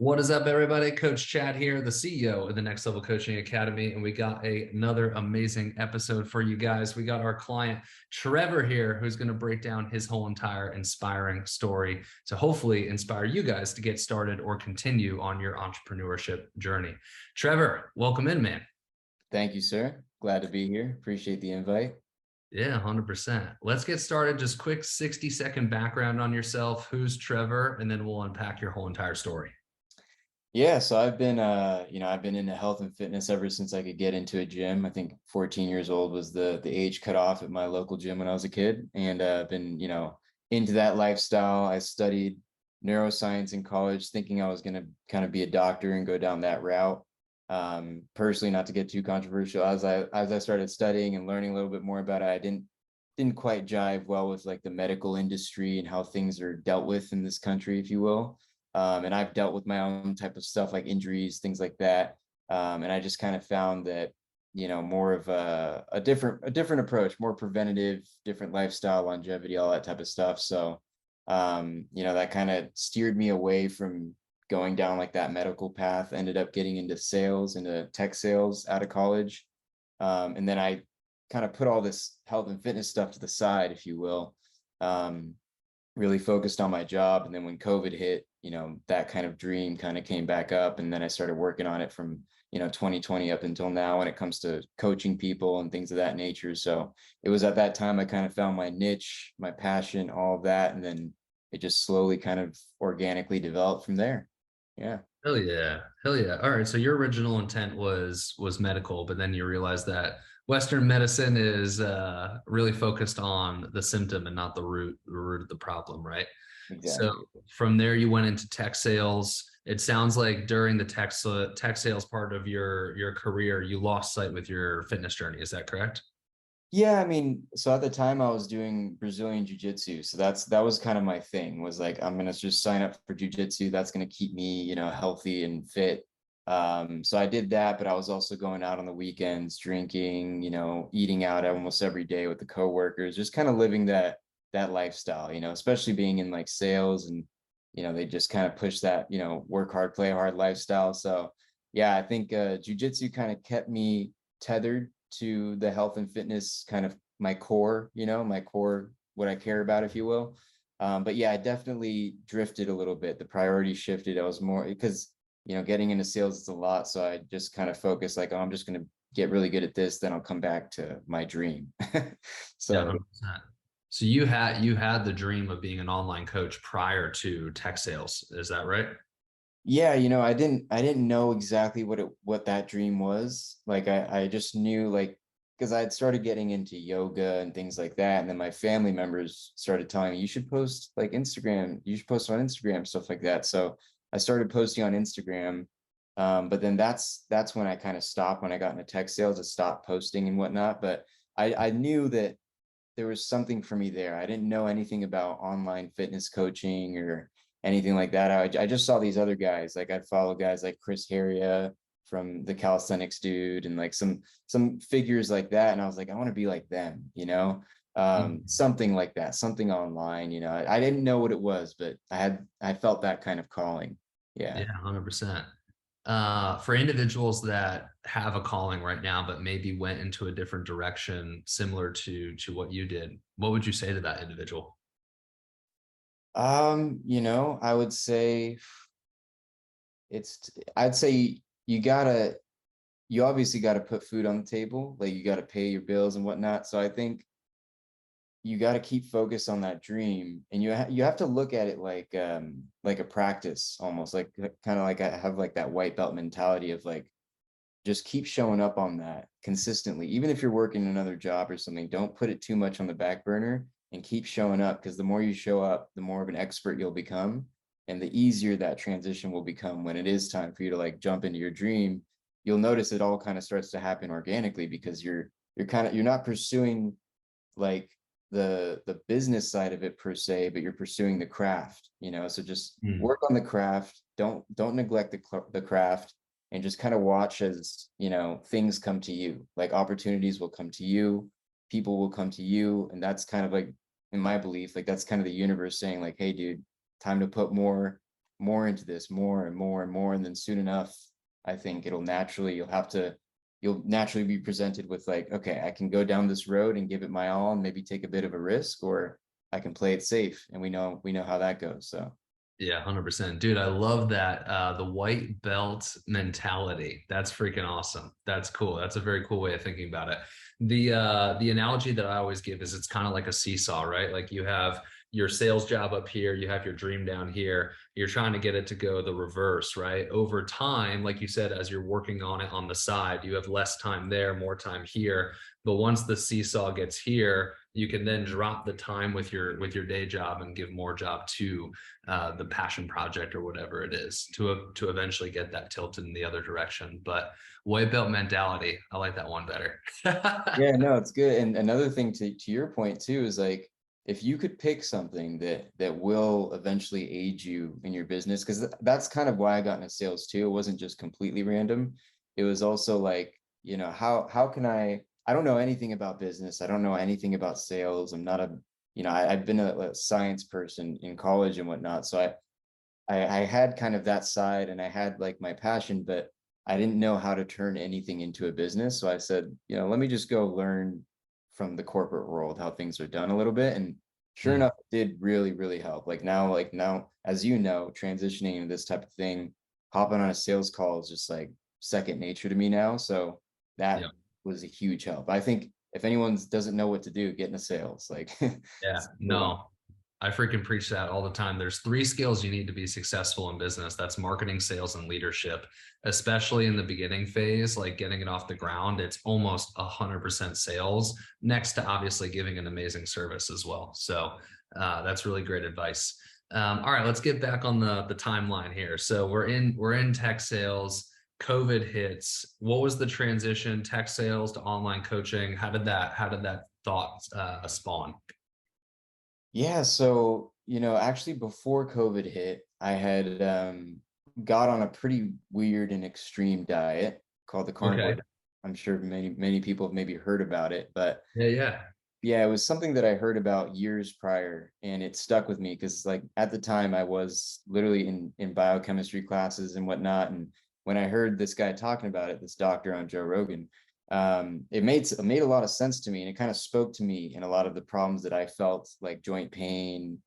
What is up, everybody? Coach Chad here, the CEO of the Next Level Coaching Academy, and we got another amazing episode for you guys. We got our client Trevor here, who's going to break down his whole entire inspiring story to hopefully inspire you guys to get started or continue on your entrepreneurship journey. Trevor, welcome in, man. Thank you, sir. Glad to be here. Appreciate the invite. Yeah, 100%. Let's get started. Just quick 60-second background on yourself. Who's Trevor? And then we'll unpack your whole entire story. Yeah, so I've been into health and fitness ever since I could get into a gym. I think 14 years old was the age cut off at my local gym when I was a kid, and I've been, into that lifestyle. I studied neuroscience in college, thinking I was going to kind of be a doctor and go down that route. Personally, not to get too controversial, as I started studying and learning a little bit more about it, I didn't quite jive well with like the medical industry and how things are dealt with in this country, if you will. And I've dealt with my own type of stuff like injuries, things like that. And I just kind of found that, more of a different approach, more preventative, different lifestyle, longevity, all that type of stuff. So, that kind of steered me away from going down like that medical path. Ended up getting into sales, into tech sales out of college. And then I kind of put all this health and fitness stuff to the side, if you will. Really focused on my job. And then when COVID hit, that kind of dream kind of came back up. And then I started working on it from, 2020 up until now when it comes to coaching people and things of that nature. So it was at that time I kind of found my niche, my passion, all of that. And then it just slowly kind of organically developed from there. Yeah. Hell yeah. Hell yeah. All right. So your original intent was medical, but then you realized that Western medicine is really focused on the symptom and not the root of the problem, right? So Exactly. from there you went into tech sales. It sounds like during the tech sales part of your career, you lost sight with your fitness journey. Is that correct? Yeah, I mean, so at the time I was doing Brazilian jiu-jitsu. So that was kind of my thing, was like, I'm gonna just sign up for jiu-jitsu. That's gonna keep me, healthy and fit. So I did that, but I was also going out on the weekends, drinking, eating out almost every day with the coworkers, just kind of living that lifestyle, especially being in like sales and they just kind of push that, work hard, play hard lifestyle. So yeah, I think jiu-jitsu kind of kept me tethered to the health and fitness, kind of my core, what I care about, if you will. But yeah, I definitely drifted a little bit. The priority shifted. I was more because, getting into sales is a lot. So I just kind of focused like, oh, I'm just going to get really good at this. Then I'll come back to my dream. Yeah, So 100%. So you had the dream of being an online coach prior to tech sales. Is that right? yeah, I didn't know exactly what that dream was. Like I just knew, like, because I had started getting into yoga and things like that. And then my family members started telling me, you should post like Instagram, you should post on Instagram, stuff like that. So I started posting on Instagram. But then that's when I kind of stopped. When I got into tech sales, I stopped posting and whatnot. But I knew that there was something for me there. I didn't know anything about online fitness coaching or anything like that. I just saw these other guys. Like I'd follow guys like Chris Heria from the calisthenics dude, and like some figures like that. And I was like, I want to be like them, Mhm. something like that, something online. I didn't know what it was, but I felt that kind of calling. Yeah. Yeah, 100%. For individuals that have a calling right now, but maybe went into a different direction similar to what you did, what would you say to that individual? I would say I'd say you obviously gotta put food on the table, like you gotta pay your bills and whatnot. So I think you got to keep focused on that dream, and you have to look at it like a practice, almost like kind of like I have like that white belt mentality of like, just keep showing up on that consistently. Even if you're working another job or something, don't put it too much on the back burner and keep showing up, because the more you show up, the more of an expert you'll become. And the easier that transition will become when it is time for you to like jump into your dream. You'll notice it all kind of starts to happen organically, because you're not pursuing like the business side of it per se, but you're pursuing the craft, so just Mm. work on the craft. Don't neglect the craft, and just kind of watch as things come to you. Like opportunities will come to you, people will come to you. And that's kind of like, in my belief, like that's kind of the universe saying like, hey dude, time to put more more into this, more and more and more. And then soon enough, I think you'll naturally be presented with like, okay, I can go down this road and give it my all and maybe take a bit of a risk, or I can play it safe. And we know how that goes. So Yeah, 100%. Dude, I love that. The white belt mentality. That's freaking awesome. That's cool. That's a very cool way of thinking about it. The analogy that I always give is it's kind of like a seesaw, right? Like you have your sales job up here, you have your dream down here. You're trying to get it to go the reverse, right? Over time, like you said, as you're working on it on the side, you have less time there, more time here. But once the seesaw gets here, you can then drop the time with your day job and give more job to the passion project or whatever it is to eventually get that tilted in the other direction. But white belt mentality, I like that one better. yeah, no, it's good. And another thing to your point too is like, if you could pick something that will eventually aid you in your business, because that's kind of why I got into sales too. It wasn't just completely random. It was also like, how can I don't know anything about business. I don't know anything about sales. I'm not I've been a science person in college and whatnot. So I had kind of that side, and I had like my passion, but I didn't know how to turn anything into a business. So I said, let me just go learn from the corporate world how things are done a little bit. And sure Mm, enough, it did really, really help. Like now, as you know, transitioning into this type of thing, hopping on a sales call is just like second nature to me now. So yeah. that was a huge help. I think if anyone doesn't know what to do, get into sales. Like Yeah, it's the one. no, I freaking preach that all the time. There's three skills you need to be successful in business. That's marketing, sales, and leadership, especially in the beginning phase, like getting it off the ground. It's almost 100% sales, next to obviously giving an amazing service as well. So that's really great advice. All right, let's get back on the timeline here. So we're in tech sales. COVID hits. What was the transition, tech sales to online coaching? How did that thought spawn? Yeah, so actually before COVID hit, I had got on a pretty weird and extreme diet called the carnivore Okay. diet. I'm sure many people have maybe heard about it, but Yeah, yeah. yeah, it was something that I heard about years prior, and it stuck with me because like at the time I was literally in biochemistry classes and whatnot, and when I heard this guy talking about it, this doctor on Joe Rogan, it made a lot of sense to me, and it kind of spoke to me in a lot of the problems that I felt, like joint pain,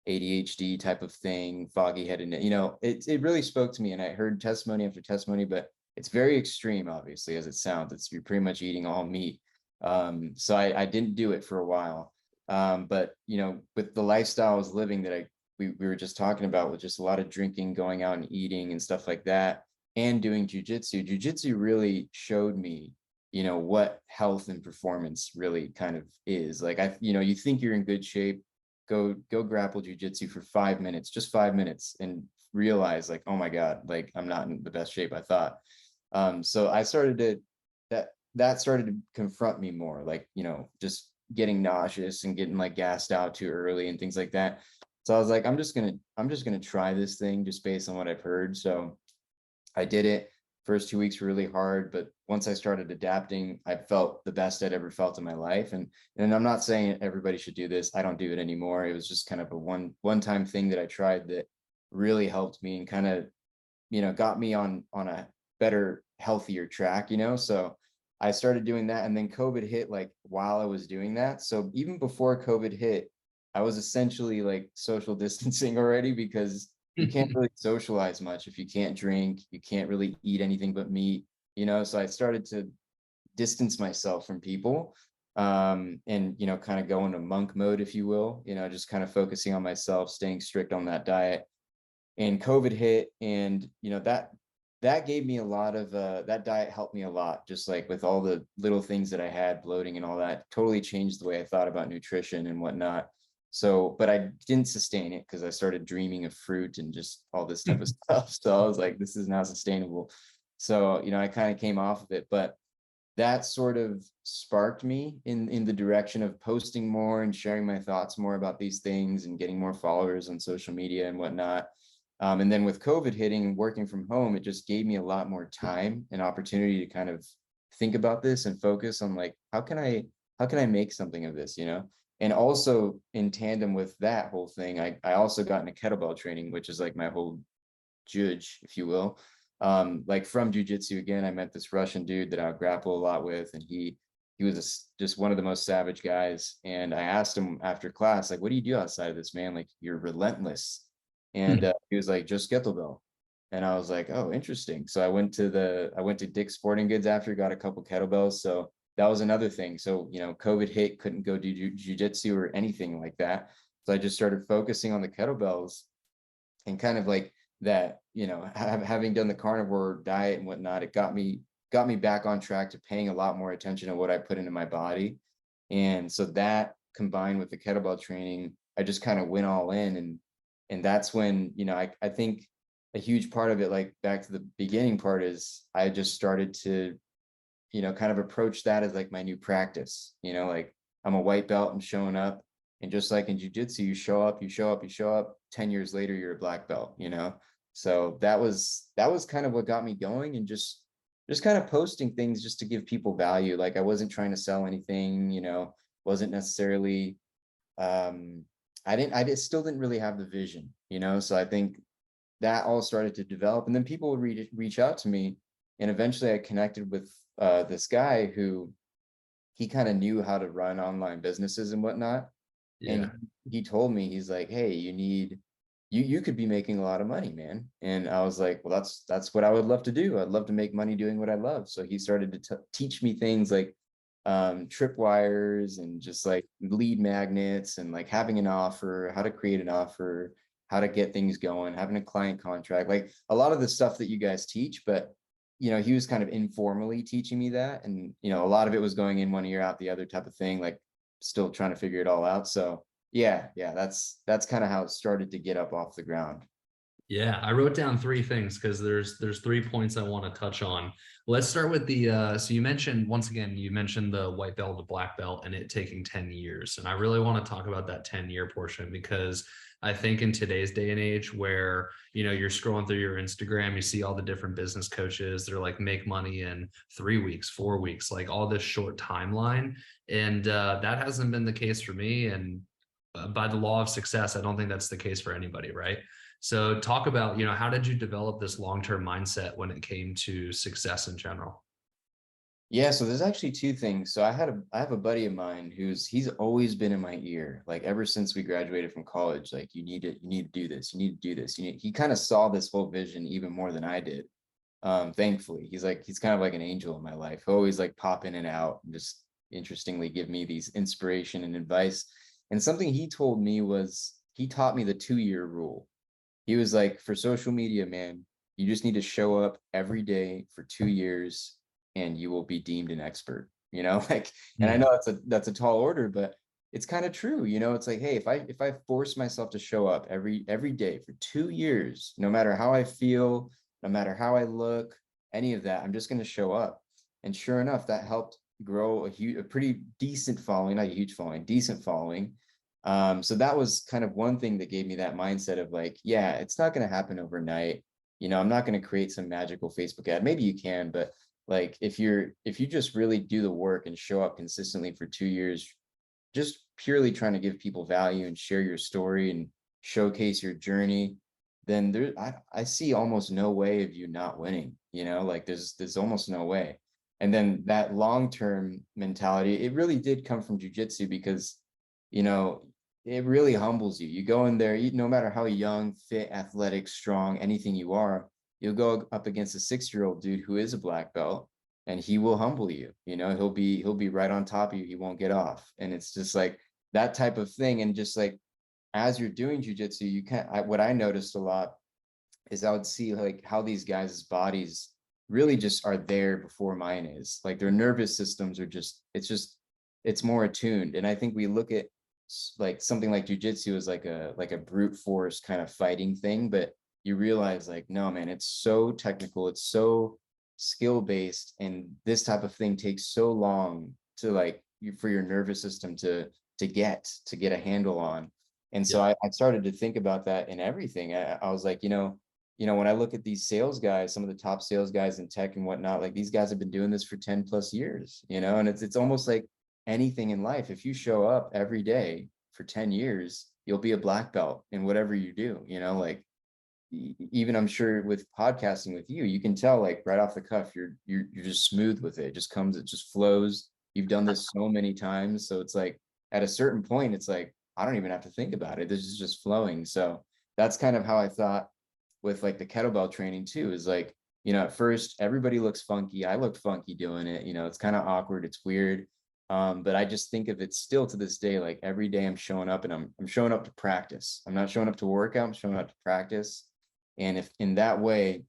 ADHD type of thing, foggy headedness. It really spoke to me, and I heard testimony after testimony, but it's very extreme, obviously, as it sounds. You're pretty much eating all meat. So I didn't do it for a while. But with the lifestyle I was living that we were just talking about, with just a lot of drinking, going out and eating and stuff like that, and doing jujitsu. Jujitsu really showed me, what health and performance really kind of is. Like you think you're in good shape, go grapple jujitsu for 5 minutes, just 5 minutes, and realize like, oh my God, like I'm not in the best shape I thought. So I started to that started to confront me more, like, just getting nauseous and getting like gassed out too early and things like that. So I was like, I'm just gonna try this thing just based on what I've heard. So I did it. First 2 weeks were really hard, but once I started adapting, I felt the best I'd ever felt in my life. And I'm not saying everybody should do this. I don't do it anymore. It was just kind of a one-time thing that I tried that really helped me and kind of, got me on a better, healthier track, so I started doing that. And then COVID hit like while I was doing that. So even before COVID hit, I was essentially like social distancing already, because you can't really socialize much if you can't drink, you can't really eat anything but meat, so I started to distance myself from people, and kind of go into monk mode, if you will, just kind of focusing on myself, staying strict on that diet. And COVID hit, and that gave me a lot of that diet helped me a lot, just like with all the little things that I had, bloating and all that, totally changed the way I thought about nutrition and whatnot. So, but I didn't sustain it because I started dreaming of fruit and just all this type of stuff. So I was like, this is not sustainable. So, I kind of came off of it, but that sort of sparked me in the direction of posting more and sharing my thoughts more about these things and getting more followers on social media and whatnot. And then with COVID hitting and working from home, it just gave me a lot more time and opportunity to kind of think about this and focus on like, how can I make something of this, And also in tandem with that whole thing, I also got into kettlebell training, which is like my whole judge, if you will. Like from jujitsu again, I met this Russian dude that I would grapple a lot with, and he was just one of the most savage guys. And I asked him after class, like, what do you do outside of this, man? Like, you're relentless. And he was like, just kettlebell. And I was like, oh, interesting. So I went to Dick's Sporting Goods after, got a couple kettlebells. So that was another thing. So, COVID hit, couldn't go do jujitsu or anything like that. So I just started focusing on the kettlebells, and kind of like that, having done the carnivore diet and whatnot, it got me back on track to paying a lot more attention to what I put into my body. And so that combined with the kettlebell training, I just kind of went all in. And that's when, I think a huge part of it, like back to the beginning part, is I just started to, kind of approach that as like my new practice. Like, I'm a white belt, I'm showing up. And just like in jujitsu, you show up, you show up, you show up. 10 years later, you're a black belt. So that was kind of what got me going, and just kind of posting things just to give people value. Like, I wasn't trying to sell anything, wasn't necessarily I still didn't really have the vision. So I think that all started to develop, and then people would reach out to me, and eventually I connected with this guy who, he kind of knew how to run online businesses and whatnot. And Yeah. he told me, he's like, hey, you could be making a lot of money, man. And I was like, well, that's what I would love to do. I'd love to make money doing what I love. So he started to teach me things like tripwires, and just like lead magnets, and like having an offer, how to create an offer, how to get things going, having a client contract, like a lot of the stuff that you guys teach. But he was kind of informally teaching me that. And a lot of it was going in one ear out the other type of thing, like still trying to figure it all out. So yeah, that's kind of how it started to get up off the ground. Yeah, I wrote down three things because there's 3 points I want to touch on. Let's start with the so you mentioned, once again, you mentioned the white belt to black belt and it taking 10 years. And I really want to talk about that 10-year portion, because I think in today's day and age where, you're scrolling through your Instagram, you see all the different business coaches, they're like, make money in 3 weeks, 4 weeks, like all this short timeline. And that hasn't been the case for me. And by the law of success, I don't think that's the case for anybody, right? So talk about, how did you develop this long-term mindset when it came to success in general? Yeah, so there's actually two things. So I have a buddy of mine he's always been in my ear, like ever since we graduated from college. Like, you need to do this, you need to do this. He kind of saw this whole vision even more than I did. Thankfully, he's kind of like an angel in my life. He'll always like pop in and out and just interestingly give me these inspiration and advice. And something he told me was, he taught me the 2-year rule. He was like, for social media, man, you just need to show up every day for 2 years, and you will be deemed an expert, like. And I Hmm. know that's a tall order, but it's kind of true. It's like, hey, if I force myself to show up every day for 2 years, no matter how I feel, no matter how I look, any of that, I'm just going to show up. And sure enough, that helped grow a pretty decent following, not a huge following, decent following. So that was kind of one thing that gave me that mindset of like, yeah, it's not going to happen overnight. I'm not going to create some magical Facebook ad. Maybe you can, but like, if you just really do the work and show up consistently for 2 years, just purely trying to give people value and share your story and showcase your journey, then I see almost no way of you not winning. Like, there's almost no way. And then that long-term mentality, it really did come from jujitsu, because you know it really humbles you. You go in there, no matter how young, fit, athletic, strong, anything you are, you'll go up against a 6-year-old dude who is a black belt, and he will humble you. He'll be right on top of you. He won't get off. And it's just like that type of thing. And just like, as you're doing jujitsu, what I noticed a lot is I would see like how these guys' bodies really just are there before mine is. Like, their nervous systems are it's more attuned. And I think we look at like something like jujitsu as like a brute force kind of fighting thing, but you realize like, no, man, it's so technical, it's so skill based, and this type of thing takes so long to like for your nervous system to get a handle on. And so Yeah. I started to think about that in everything. I was like, when I look at these sales guys, some of the top sales guys in tech and whatnot, like, these guys have been doing this for 10 plus years, and it's almost like anything in life. If you show up every day for 10 years, you'll be a black belt in whatever you do, like. even I'm sure with podcasting with you, you can tell like right off the cuff, you're just smooth with it. It just comes, it just flows. You've done this so many times. So it's like at a certain point, it's like, I don't even have to think about it. This is just flowing. So that's kind of how I thought with like the kettlebell training too, is like, at first everybody looks funky. I look funky doing it. It's kind of awkward. It's weird. But I just think of it still to this day, like every day I'm showing up and I'm showing up to practice. I'm not showing up to work out, I'm showing up to practice. And if in that way,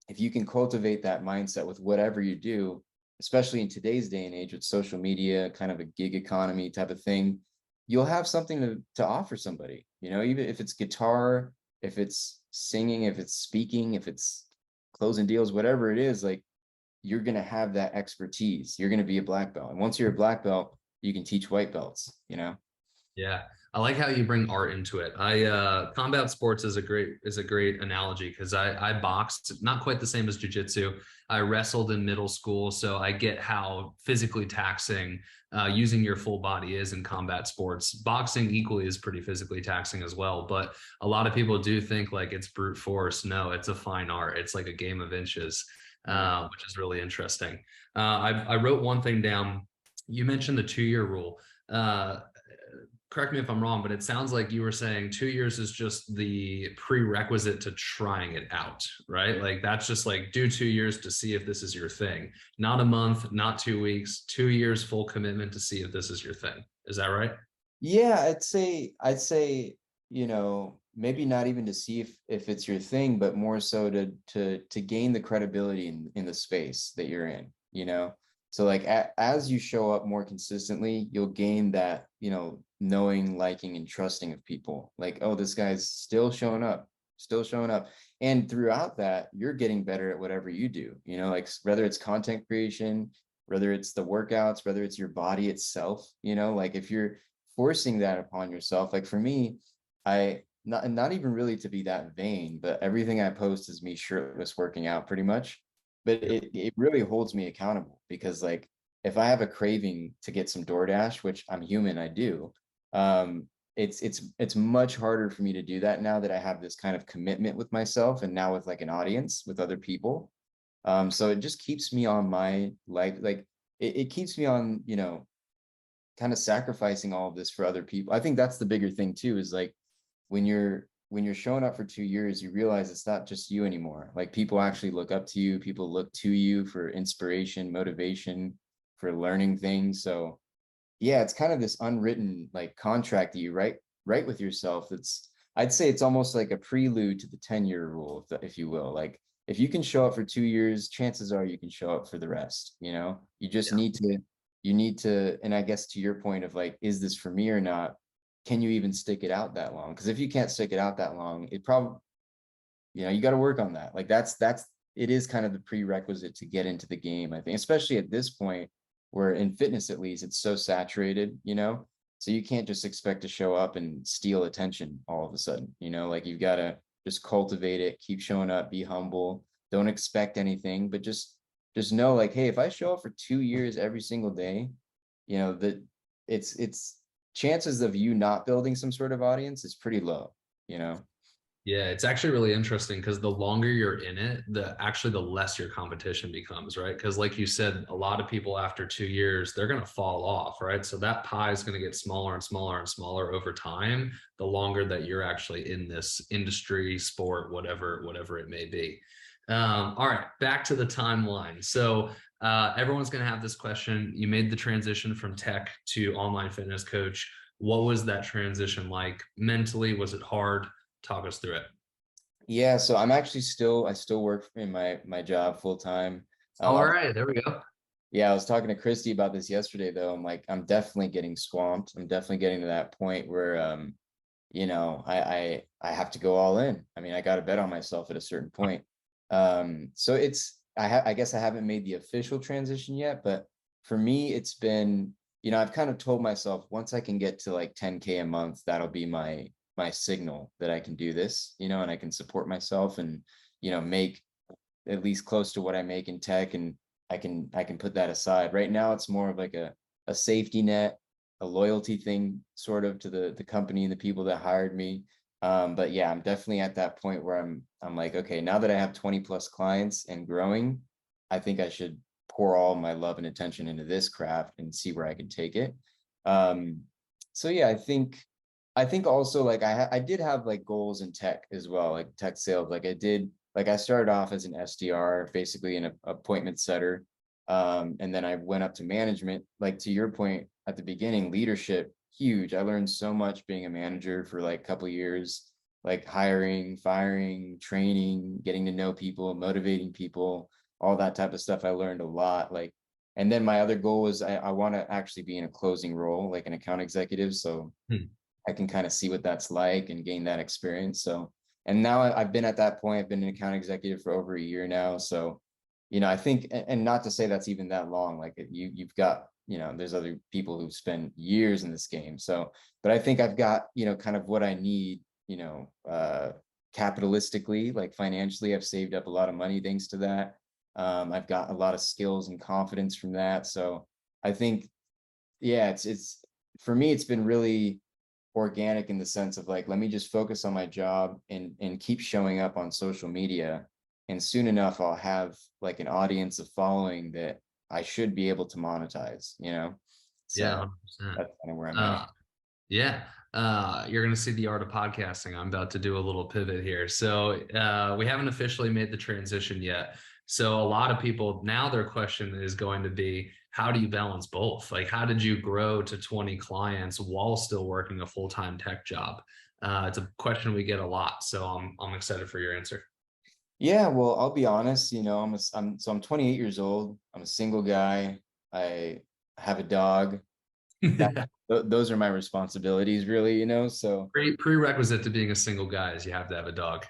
if you can cultivate that mindset with whatever you do, especially in today's day and age with social media, kind of a gig economy type of thing, you'll have something to offer somebody, even if it's guitar, if it's singing, if it's speaking, if it's closing deals, whatever it is, like you're going to have that expertise. You're going to be a black belt. And once you're a black belt, you can teach white belts. Yeah. I like how you bring art into it. Combat sports is a great analogy because I boxed, not quite the same as jujitsu. I wrestled in middle school, so I get how physically taxing using your full body is in combat sports. Boxing equally is pretty physically taxing as well, but a lot of people do think like it's brute force. No, it's a fine art. It's like a game of inches, which is really interesting. I wrote one thing down. You mentioned the 2-year rule. Correct me if I'm wrong, but it sounds like you were saying 2 years is just the prerequisite to trying it out, right? Like that's just like do 2 years to see if this is your thing, not a month, not 2 weeks, 2 years full commitment to see if this is your thing. Is that right? Yeah, I'd say, maybe not even to see if it's your thing, but more so to gain the credibility in the space that you're in. So like as you show up more consistently, you'll gain that, knowing, liking, and trusting of people. Like, oh, this guy's still showing up, still showing up. And throughout that, you're getting better at whatever you do, like whether it's content creation, whether it's the workouts, whether it's your body itself, like if you're forcing that upon yourself. Like for me, I not even really to be that vain, but everything I post is me shirtless working out pretty much. But it really holds me accountable because like if I have a craving to get some DoorDash, which I'm human, I do, it's much harder for me to do that now that I have this kind of commitment with myself and now with like an audience with other people. So it just keeps me on my life, like it keeps me on, kind of sacrificing all of this for other people. I think that's the bigger thing too, is like when you're showing up for 2 years, you realize it's not just you anymore. Like people actually look up to you, people look to you for inspiration, motivation, for learning things. So yeah, it's kind of this unwritten like contract that you write with yourself. I'd say it's almost like a prelude to the 10-year rule, if you will. Like if you can show up for 2 years, chances are you can show up for the rest. You just need to, and I guess to your point of like, is this for me or not? Can you even stick it out that long? Because if you can't stick it out that long, it probably, you got to work on that. Like it is kind of the prerequisite to get into the game, I think, especially at this point where in fitness, at least, it's so saturated. So you can't just expect to show up and steal attention all of a sudden, like you've got to just cultivate it, keep showing up, be humble, don't expect anything, but just know like, hey, if I show up for 2 years every single day, that it's chances of you not building some sort of audience is pretty low. Yeah, it's actually really interesting because the longer you're in it, the less your competition becomes, right? Because like you said, a lot of people after 2 years, they're going to fall off, right? So that pie is going to get smaller and smaller and smaller over time, the longer that you're actually in this industry, sport, whatever it may be. All right, back to the timeline. So everyone's going to have this question. You made the transition from tech to online fitness coach. What was that transition like mentally? Was it hard? Talk us through it. Yeah, so I still work in my job full time. All right, there we go. Yeah, I was talking to Christy about this yesterday though. I'm like, I'm definitely getting swamped. I'm definitely getting to that point where I have to go all in. I mean, I got to bet on myself at a certain point. So I guess I haven't made the official transition yet, but for me, it's been, I've kind of told myself once I can get to like 10K a month, that'll be my signal that I can do this, and I can support myself and, make at least close to what I make in tech. And I can put that aside. Right now, it's more of like a safety net, a loyalty thing sort of to the company and the people that hired me. But yeah, I'm definitely at that point where I'm like, okay, now that I have 20 plus clients and growing, I think I should pour all my love and attention into this craft and see where I can take it. Um, so yeah, I think also like I did have like goals in tech as well, like tech sales. Like I started off as an SDR, basically an appointment setter. And then I went up to management, like to your point at the beginning, leadership, huge. I learned so much being a manager for like a couple of years, like hiring, firing, training, getting to know people, motivating people, all that type of stuff. I learned a lot. Like, and then my other goal was I want to actually be in a closing role, like an account executive. So Hmm. I can kind of see what that's like and gain that experience. So, and now I've been at that point. I've been an account executive for over a year now. So, I think, and not to say that's even that long. Like you've got, there's other people who spend years in this game. So, but I think I've got, kind of what I need, capitalistically, like financially. I've saved up a lot of money thanks to that. I've got a lot of skills and confidence from that. So, I think, yeah, it's for me, it's been really organic in the sense of like, let me just focus on my job and keep showing up on social media. And soon enough, I'll have like an audience of following that I should be able to monetize. Yeah, So 100%. that's kind of where I'm at. Uh, yeah. You're going to see the art of podcasting. I'm about to do a little pivot here. So, we haven't officially made the transition yet. So, a lot of people now their question is going to be, how do you balance both? Like, how did you grow to 20 clients while still working a full-time tech job? It's a question we get a lot. So, I'm excited for your answer. Yeah, well, I'll be honest, I'm 28 years old. I'm a single guy. I have a dog. That those are my responsibilities really. So Prerequisite to being a single guy is you have to have a dog.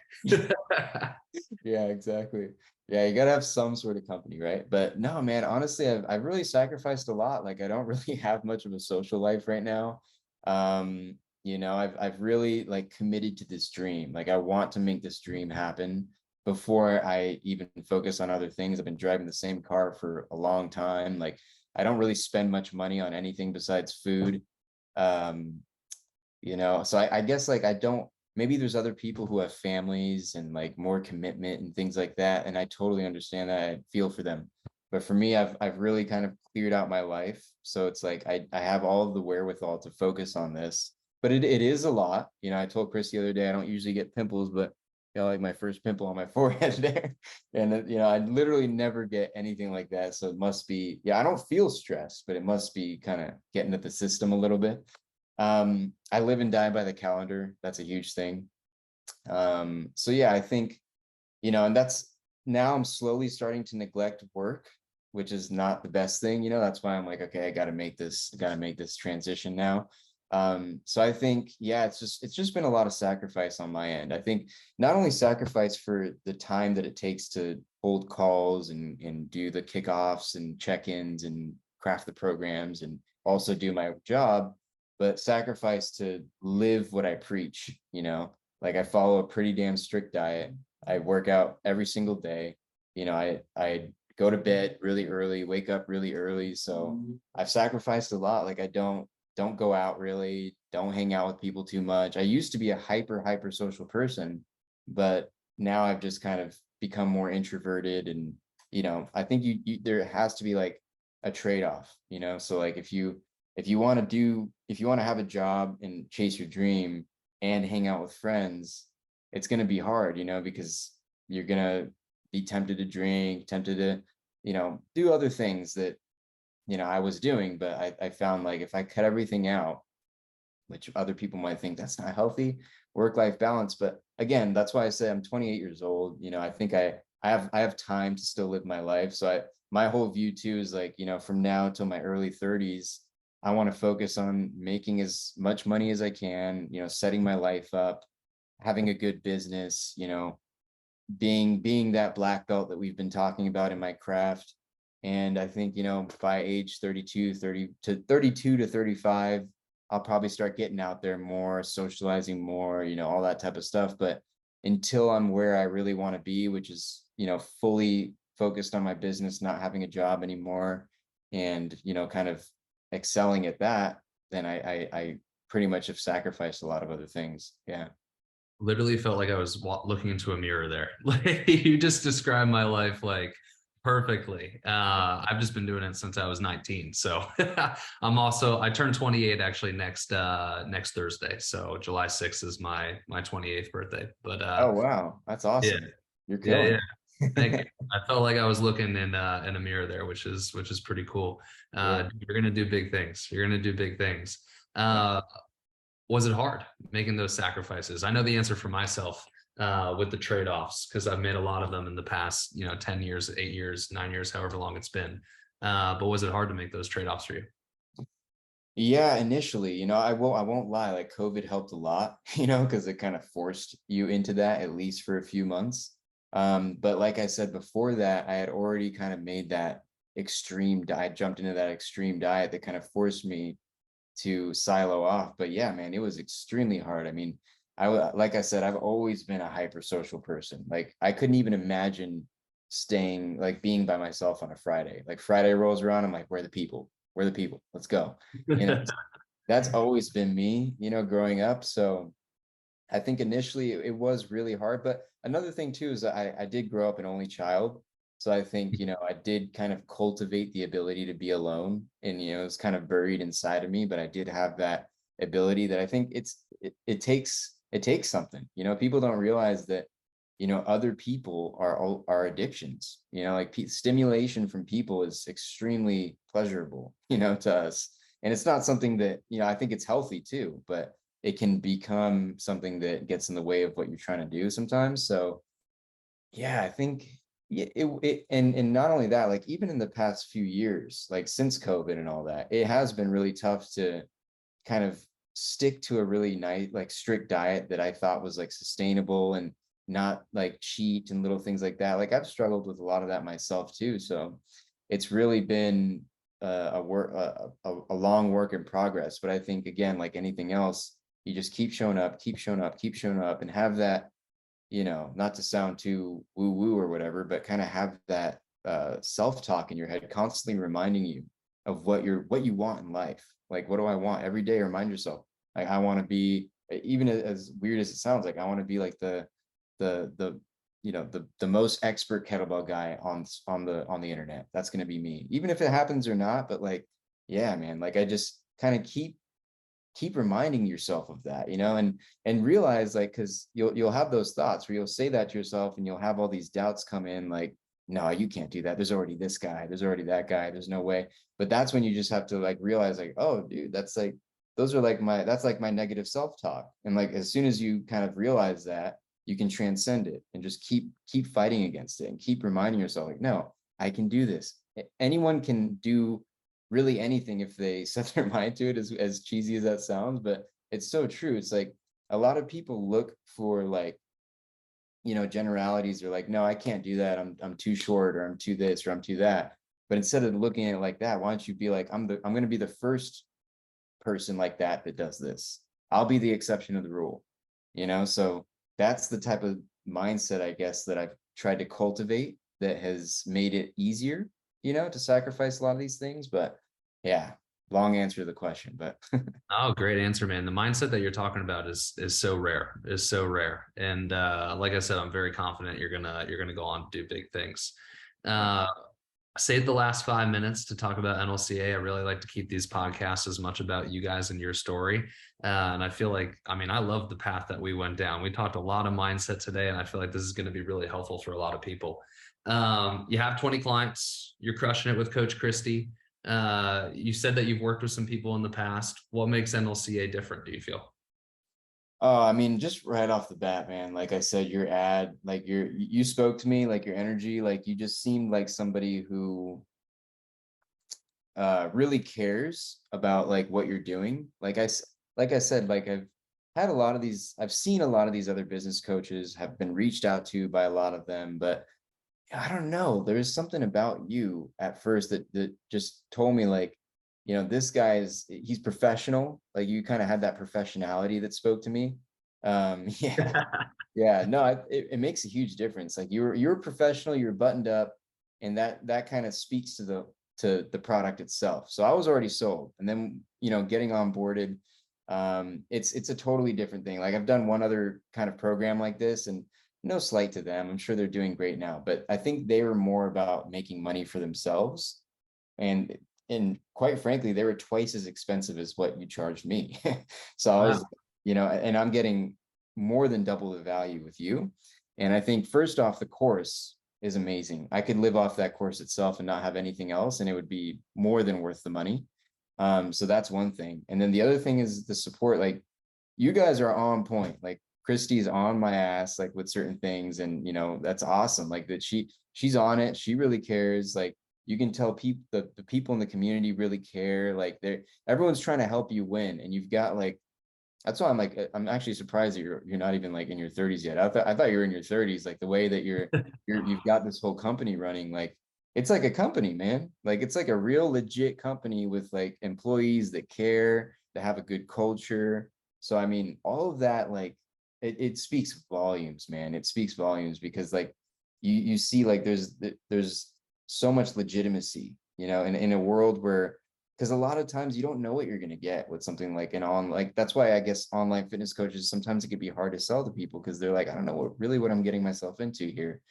yeah, exactly. Yeah, you gotta have some sort of company, right? But no, man, honestly, I've really sacrificed a lot. Like I don't really have much of a social life right now. I've really like committed to this dream. Like I want to make this dream happen before I even focus on other things. I've been driving the same car for a long time. Like I don't really spend much money on anything besides food. Um, so I guess like I don't, maybe there's other people who have families and like more commitment and things like that, and I totally understand that. I feel for them, but for me, I've really kind of cleared out my life, so it's like I have all of the wherewithal to focus on this, but it is a lot. I told Chris the other day I don't usually get pimples, but like my first pimple on my forehead there, and I literally never get anything like that, so it must be, yeah, I don't feel stressed, but it must be kind of getting at the system a little bit. I live and die by the calendar. That's a huge thing. So yeah, I think, and that's, now I'm slowly starting to neglect work, which is not the best thing. That's why I'm like, okay, I got to make this transition now. So I think, yeah, it's just been a lot of sacrifice on my end. I think not only sacrifice for the time that it takes to hold calls and do the kickoffs and check-ins and craft the programs and also do my job, but sacrifice to live what I preach. Like I follow a pretty damn strict diet. I work out every single day. I go to bed really early, wake up really early. So I've sacrificed a lot. Like I don't go out really, don't hang out with people too much. I used to be a hyper social person, but now I've just kind of become more introverted, and I think there has to be like a trade-off. So like if you want to have a job and chase your dream and hang out with friends, it's going to be hard, because you're going to be tempted to drink, tempted to, do other things that, I was doing. But I found like if I cut everything out, which other people might think that's not healthy, work-life balance. But again, that's why I say I'm 28 years old. I think I have time to still live my life. So my whole view too is like, from now till my early 30s, I want to focus on making as much money as I can, setting my life up, having a good business, being that black belt that we've been talking about in my craft. And I think, by age 32 to 35, I'll probably start getting out there more, socializing more, all that type of stuff. But until I'm where I really want to be, which is, fully focused on my business, not having a job anymore, and, kind of excelling at that, then I pretty much have sacrificed a lot of other things. Yeah. Literally felt like I was looking into a mirror there. Like you just described my life like perfectly. I've just been doing it since I was 19. So I turned 28 actually next Thursday. So July 6th is my 28th birthday. But Oh, wow. That's yeah, awesome. You're yeah, killing yeah. Thank you. it. I felt like I was looking in a mirror there, which is pretty cool. Yeah. You're gonna do big things. You're gonna do big things. Yeah. Uh, was it hard making those sacrifices? I know the answer for myself with the trade-offs because I've made a lot of them in the past, 10 years, 8 years, 9 years, however long it's been. But was it hard to make those trade-offs for you? Yeah, initially, I won't lie, like COVID helped a lot, because it kind of forced you into that at least for a few months. But like I said before that, I had already kind of made that extreme diet, jumped into that extreme diet that kind of forced me to silo off. But yeah, man, it was extremely hard. I mean, like I said, I've always been a hypersocial person. Like I couldn't even imagine staying like being by myself on a Friday. Like Friday rolls around, I'm like, where are the people? Where are the people? Let's go. You know, that's always been me, growing up. So I think initially it was really hard. But another thing too is I did grow up an only child. So I think, I did kind of cultivate the ability to be alone, and, it's kind of buried inside of me, but I did have that ability that I think it takes something, people don't realize that, other people are addictions, like stimulation from people is extremely pleasurable, to us. And it's not something that, I think it's healthy too, but it can become something that gets in the way of what you're trying to do sometimes. So yeah, I think yeah, and not only that, like even in the past few years, like since COVID and all that, it has been really tough to kind of stick to a really nice, like strict diet that I thought was like sustainable and not like cheat and little things like that. Like I've struggled with a lot of that myself too. So it's really been a long work in progress. But I think again, like anything else, you just keep showing up, keep showing up, keep showing up, and have that, not to sound too woo woo or whatever, but kind of have that self-talk in your head, constantly reminding you of what you want in life. Like, what do I want every day? Remind yourself, like, I want to be, even as weird as it sounds, like I want to be like the the most expert kettlebell guy on the internet. That's going to be me, even if it happens or not. But like, yeah, man, like I just kind of keep reminding yourself of that, and realize, like, because you'll have those thoughts where you'll say that to yourself and you'll have all these doubts come in, like, no, you can't do that, there's already this guy, there's already that guy, there's no way. But that's when you just have to like realize, like, oh dude, that's like, those are like that's like my negative self-talk. And like as soon as you kind of realize that, you can transcend it and just keep fighting against it and keep reminding yourself, like, no, I can do this. Anyone can do really anything if they set their mind to it, as cheesy as that sounds. But it's so true. It's like a lot of people look for like, generalities. Are like, no, I can't do that, I'm too short, or I'm too this, or I'm too that. But instead of looking at it like that, why don't you be like, I'm going to be the first person like that does this. I'll be the exception of the rule, so that's the type of mindset, I guess, that I've tried to cultivate, that has made it easier, to sacrifice a lot of these things. But yeah, long answer to the question, but Oh, great answer, man. The mindset that you're talking about is so rare, is so rare. And like I said, I'm very confident you're gonna go on to do big things. Uh, Save the last 5 minutes to talk about NLCA. I really like to keep these podcasts as much about you guys and your story. And I feel like, I mean, I love the path that we went down. We talked a lot of mindset today, and I feel like this is going to be really helpful for a lot of people. You have 20 clients, you're crushing it with Coach Christie. You said that you've worked with some people in the past. What makes NLCA different, do you feel? oh, I mean, just right off the bat, man, like I said, your ad, like you spoke to me, like your energy, like you just seemed like somebody who really cares about like what you're doing. Like I said, like I've seen a lot of these other business coaches, have been reached out to by a lot of them. But I don't know, there's something about you at first that just told me, like, this he's professional. Like you kind of had that professionality that spoke to me. Yeah. Yeah, no, it makes a huge difference. Like you're professional, you're buttoned up, and that kind of speaks to the product itself. So I was already sold, and then getting onboarded, It's a totally different thing. Like I've done one other kind of program like this, and no slight to them, I'm sure they're doing great now, but I think they were more about making money for themselves. And quite frankly, they were twice as expensive as what you charged me. So I was, Wow. and I'm getting more than double the value with you. And I think first off, the course is amazing. I could live off that course itself and not have anything else, and it would be more than worth the money. So that's one thing. And then the other thing is the support. Like you guys are on point. Like Christy's on my ass, like with certain things, and that's awesome. Like that she's on it. She really cares. Like you can tell people the people in the community really care. Like everyone's trying to help you win, and you've got like that's why I'm actually surprised that you're not even like in your 30s yet. I thought you were in your 30s. Like the way that you've got this whole company running, like it's like a company, man. Like it's like a real legit company with like employees that care, that have a good culture. So I mean, all of that, like it speaks volumes, man. It speaks volumes because like you see like there's so much legitimacy, in a world where because a lot of times you don't know what you're going to get with something like like that's why I guess online fitness coaches sometimes it could be hard to sell to people because they're like, I don't know what I'm getting myself into here.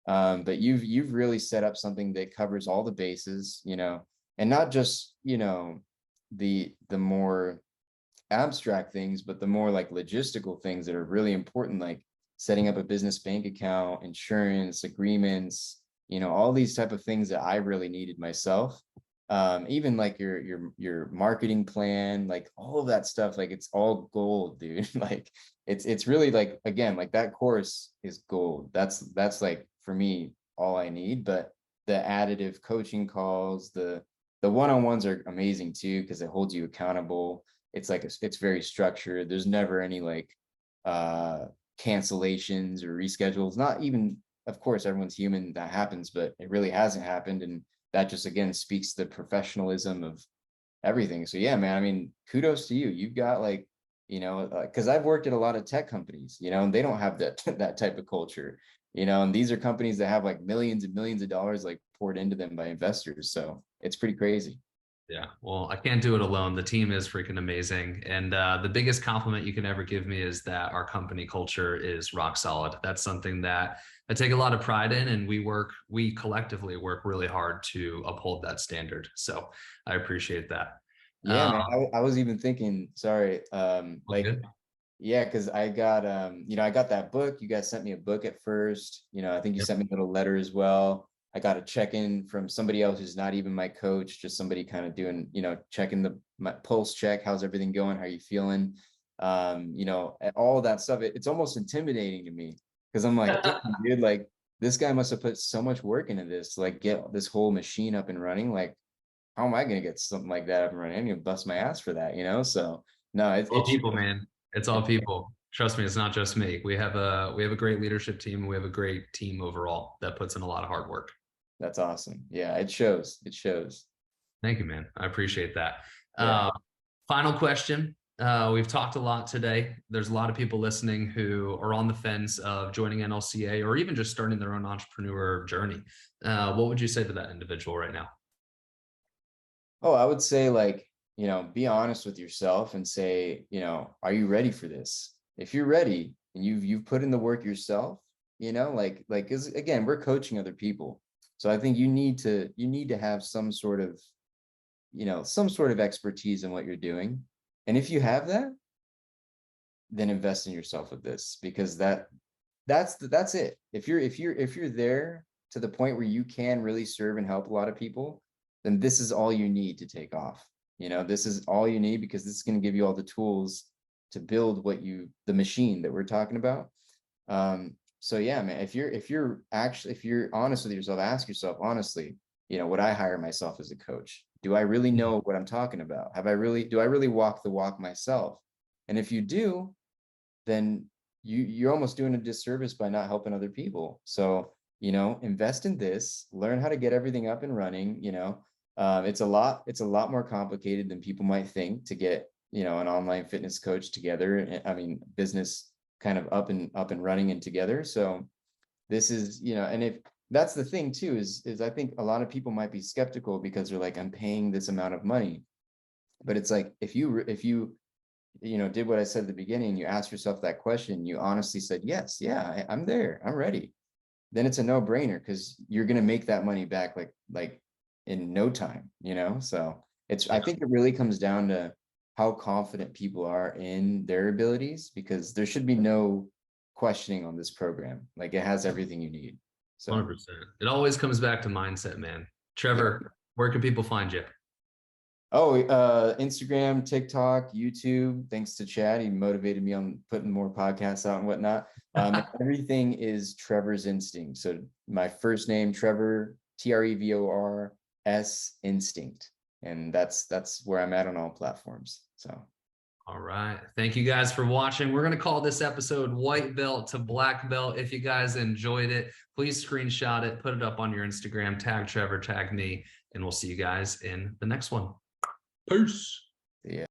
But you've really set up something that covers all the bases, and not just the more abstract things, but the more like logistical things that are really important, like setting up a business bank account, insurance, agreements, all these type of things that I really needed myself. Even like your marketing plan, like all of that stuff, like it's all gold, dude. Like it's really like again, like that course is gold. That's like for me all I need. But the additive coaching calls, the one-on-ones are amazing too because it holds you accountable. It's like it's very structured. There's never any like uh cancellations or reschedules. Not even, of course, everyone's human, that happens, but it really hasn't happened. And that just again speaks to the professionalism of everything. So yeah, man, I mean, kudos to you. You've got like, because I've worked at a lot of tech companies, and they don't have that that type of culture, and these are companies that have like millions and millions of dollars like poured into them by investors. So it's pretty crazy. Yeah, well, I can't do it alone. The team is freaking amazing. And the biggest compliment you can ever give me is that our company culture is rock solid. That's something that I take a lot of pride in, and we collectively work really hard to uphold that standard. So I appreciate that. Yeah, man. I was even thinking, sorry, All good. yeah, because I got I got that book. You guys sent me a book at first. I think you Yep. sent me a little letter as well. I got a check-in from somebody else who's not even my coach, just somebody kind of doing, checking my pulse check. How's everything going? How are you feeling? All that stuff. It's almost intimidating to me because I'm like, damn, dude, like this guy must have put so much work into this to like get this whole machine up and running. Like, how am I gonna get something like that up and running? I'm gonna bust my ass for that. So no, All people, man. It's all people. Trust me, it's not just me. We have a great leadership team. We have a great team overall that puts in a lot of hard work. That's awesome. Yeah, it shows. It shows. Thank you, man. I appreciate that. Yeah. Uh, Final question. We've talked a lot today. There's a lot of people listening who are on the fence of joining NLCA or even just starting their own entrepreneur journey. What would you say to that individual right now? Oh, I would say like, be honest with yourself and say, are you ready for this? If you're ready and you've put in the work yourself, like 'cause again, we're coaching other people. So I think you need to have some sort of expertise in what you're doing. And if you have that, then invest in yourself with this because that's it. If you're there to the point where you can really serve and help a lot of people, then this is all you need to take off. This is all you need because this is going to give you all the tools to build the machine that we're talking about. So yeah, man, if you're honest with yourself, ask yourself honestly, would I hire myself as a coach? Do I really know what I'm talking about? Do I really walk the walk myself? And if you do, then you're almost doing a disservice by not helping other people. So, invest in this, learn how to get everything up and running. It's a lot more complicated than people might think to get, an online fitness coach together. I mean, business kind of up and running and together. So this is, and if that's the thing too, is I think a lot of people might be skeptical because they're like, I'm paying this amount of money. But it's like if you did what I said at the beginning, you ask yourself that question, you honestly said, yes, yeah, I'm there, I'm ready. Then it's a no-brainer because you're going to make that money back like in no time, So I think it really comes down to how confident people are in their abilities, because there should be no questioning on this program. Like, it has everything you need. So 100%. It always comes back to mindset, man. yeah. Trevor, where can people find you? Oh, Instagram, TikTok, YouTube. Thanks to Chad, he motivated me on putting more podcasts out and whatnot. Everything is Trevor's Instinct. So my first name, Trevor, TREVOR Instinct, and that's where I'm at on all platforms. So. All right. Thank you guys for watching. We're going to call this episode White Belt to Black Belt. If you guys enjoyed it, please screenshot it, put it up on your Instagram, tag Trevor, tag me, and we'll see you guys in the next one. Peace. Yeah.